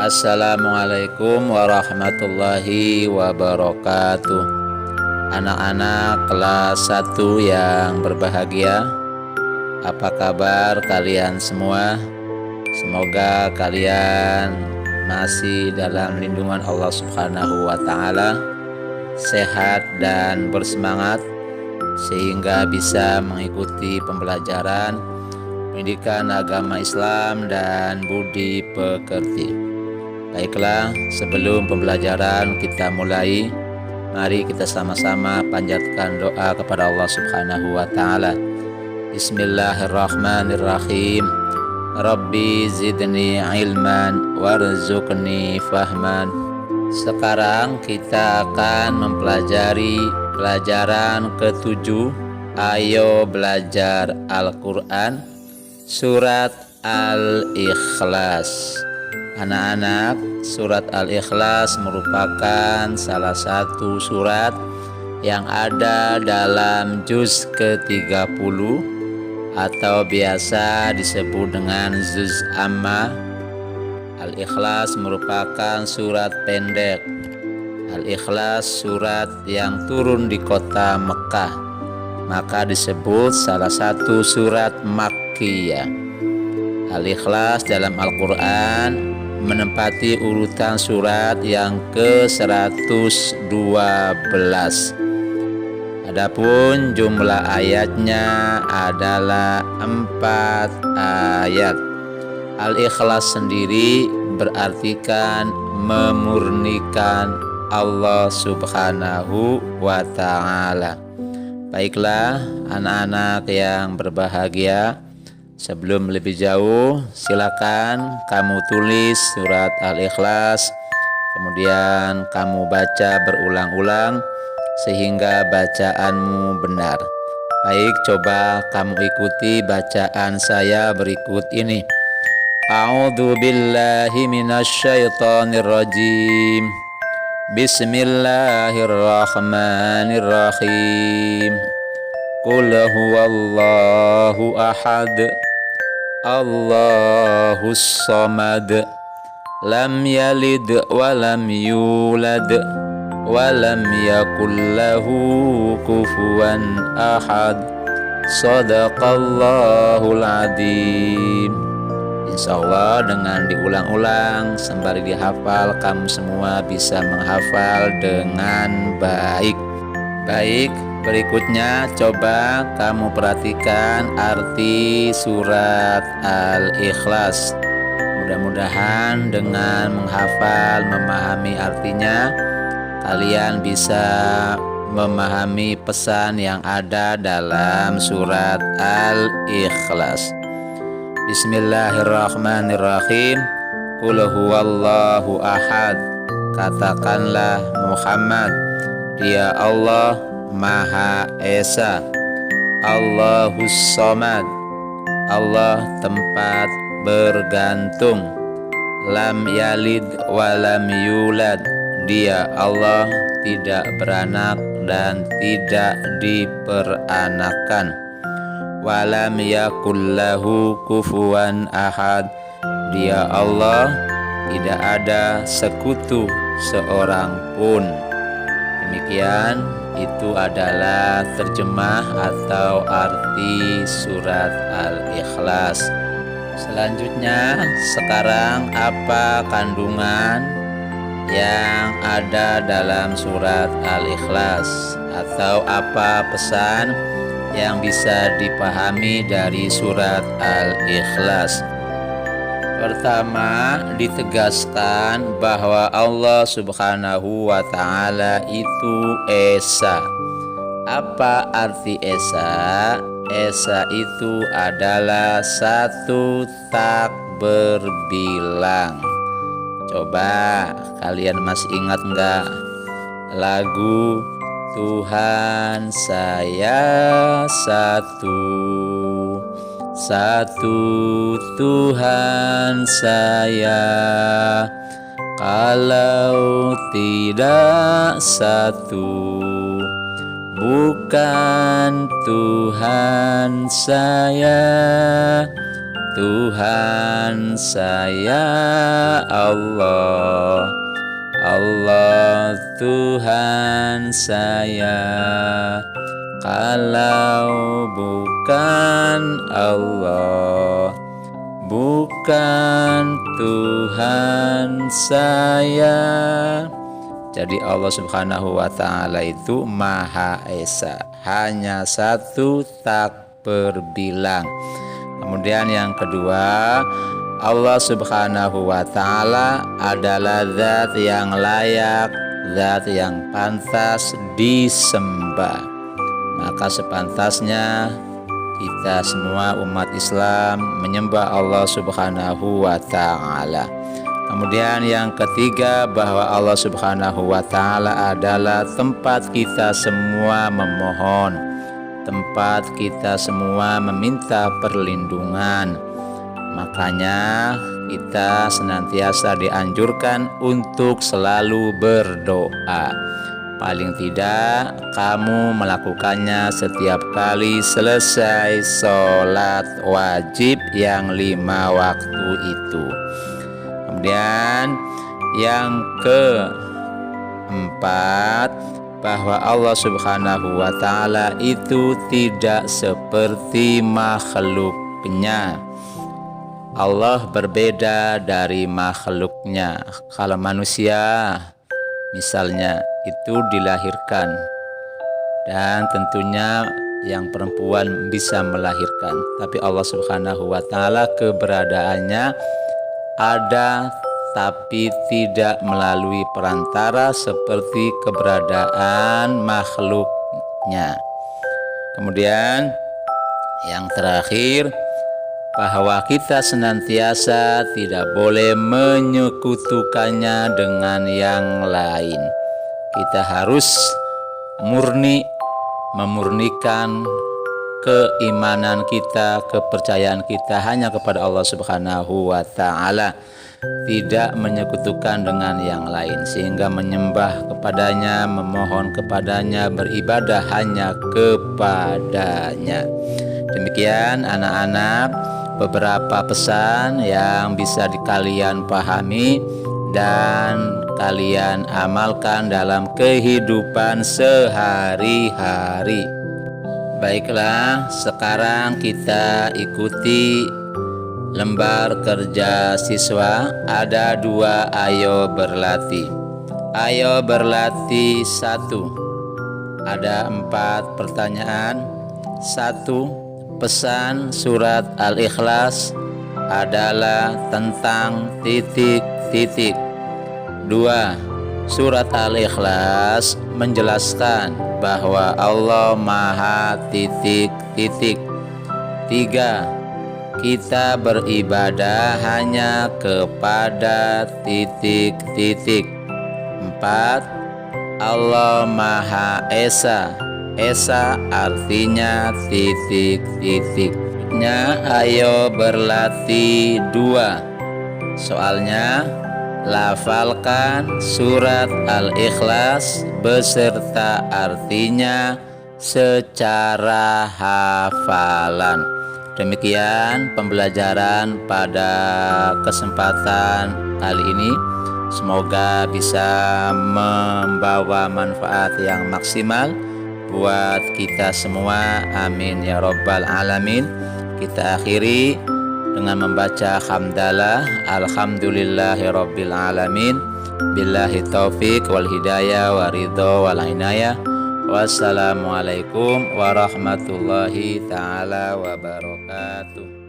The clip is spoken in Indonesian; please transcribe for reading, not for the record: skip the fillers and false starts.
Assalamualaikum warahmatullahi wabarakatuh. Anak-anak kelas 1 yang berbahagia, apa kabar kalian semua? Semoga kalian masih dalam lindungan Allah Subhanahu wa Ta'ala, sehat dan bersemangat, sehingga bisa mengikuti pembelajaran pendidikan agama Islam dan budi pekerti. Baiklah, sebelum pembelajaran kita mulai, mari kita sama-sama panjatkan doa kepada Allah Subhanahu wa Ta'ala. Bismillahirrahmanirrahim. Rabbi zidni ilman warzuqni fahman. Sekarang kita akan mempelajari pelajaran ke-7. Ayo belajar Al-Quran, surat Al-Ikhlas. Anak-anak, surat Al-Ikhlas merupakan salah satu surat yang ada dalam juz ke-30 atau biasa disebut dengan juz amma. Al-Ikhlas merupakan surat pendek. Al-Ikhlas surat yang turun di kota Mekah, maka disebut salah satu surat Makkiyah. Al-Ikhlas dalam Al-Quran menempati urutan surat yang ke-112. Adapun jumlah ayatnya adalah 4 ayat. Al-Ikhlas sendiri berartikan memurnikan Allah Subhanahu wa Ta'ala. Baiklah anak-anak yang berbahagia, sebelum lebih jauh, silakan kamu tulis surat Al-Ikhlas, kemudian kamu baca berulang-ulang sehingga bacaanmu benar. Baik, coba kamu ikuti bacaan saya berikut ini. A'udzu billahi minasyaitonir rajim. Bismillahirrahmanirrahim. Qul huwallahu ahad, Allahus samad, lam yalid walam yulad, walam yakul lahu kufuwan ahad. Shadaqallahul adzim. Insyaallah dengan diulang-ulang sembari dihafal, kamu semua bisa menghafal dengan baik. Baik, berikutnya coba kamu perhatikan arti surat Al-Ikhlas. Mudah-mudahan dengan menghafal, memahami artinya, kalian bisa memahami pesan yang ada dalam surat Al-Ikhlas. Bismillahirrahmanirrahim. Qul huwallahu ahad. Katakanlah Muhammad, Dia Allah Maha Esa. Allahus Samad, Allah tempat bergantung. Lam yalid walam yulad, Dia Allah tidak beranak dan tidak diperanakan. Walam yakullahu kufuwan ahad, Dia Allah tidak ada sekutu seorang pun. Demikian, itu adalah terjemah atau arti surat Al-Ikhlas. Selanjutnya, sekarang apa kandungan yang ada dalam surat Al-Ikhlas, atau apa pesan yang bisa dipahami dari surat Al-Ikhlas? Pertama, ditegaskan bahwa Allah Subhanahu wa Ta'ala itu Esa. Apa arti Esa? Esa itu adalah satu tak berbilang. Coba kalian masih ingat enggak lagu Tuhan saya satu, satu Tuhan saya, kalau tidak satu bukan Tuhan saya. Tuhan saya Allah, Allah Tuhan saya. Kalau bukan Allah, bukan Tuhan saya. Jadi Allah Subhanahu wa ta'ala itu Maha Esa, hanya satu, tak berbilang. Kemudian yang kedua, Allah Subhanahu wa ta'ala adalah zat yang layak, zat yang pantas disembah. Maka sepantasnya kita semua umat Islam menyembah Allah Subhanahu wa ta'ala. Kemudian yang ketiga, bahwa Allah Subhanahu wa ta'ala adalah tempat kita semua memohon, tempat kita semua meminta perlindungan. Makanya kita senantiasa dianjurkan untuk selalu berdoa. Paling tidak kamu melakukannya setiap kali selesai sholat wajib yang 5 waktu itu. Kemudian yang keempat, bahwa Allah Subhanahu wa ta'ala itu tidak seperti makhluknya. Allah berbeda dari makhluknya. Kalau manusia misalnya itu dilahirkan, dan tentunya yang perempuan bisa melahirkan, tapi Allah Subhanahu wa ta'ala keberadaannya ada tapi tidak melalui perantara seperti keberadaan makhluknya. Kemudian yang terakhir, bahwa kita senantiasa tidak boleh menyekutukannya dengan yang lain. Kita harus memurnikan keimanan kita, kepercayaan kita hanya kepada Allah Subhanahu wa ta'ala, tidak menyekutukan dengan yang lain, sehingga menyembah kepadanya, memohon kepadanya, beribadah hanya kepadanya. Demikian anak-anak, beberapa pesan yang bisa kalian pahami dan kalian amalkan dalam kehidupan sehari-hari. Baiklah, sekarang kita ikuti lembar kerja siswa. Ada 2 ayo berlatih. Ayo berlatih 1. Ada 4 pertanyaan. 1. Pesan surat Al-Ikhlas adalah tentang titik-titik. 2. Surat Al-Ikhlas menjelaskan bahwa Allah Maha titik-titik. 3. Kita beribadah hanya kepada titik-titik. 4. Allah Maha Esa. Esa artinya titik-titik. Ayo berlatih 2. Soalnya, lafalkan surat Al-Ikhlas beserta artinya secara hafalan. Demikian pembelajaran pada kesempatan kali ini. Semoga bisa membawa manfaat yang maksimal buat kita semua. Amin ya rabbal alamin. Kita akhiri dengan membaca hamdalah, alhamdulillahi rabbil alamin, billahi taufiq wal hidayah wa ridho wal inayah. Wassalamualaikum warahmatullahi ta'ala wabarakatuh.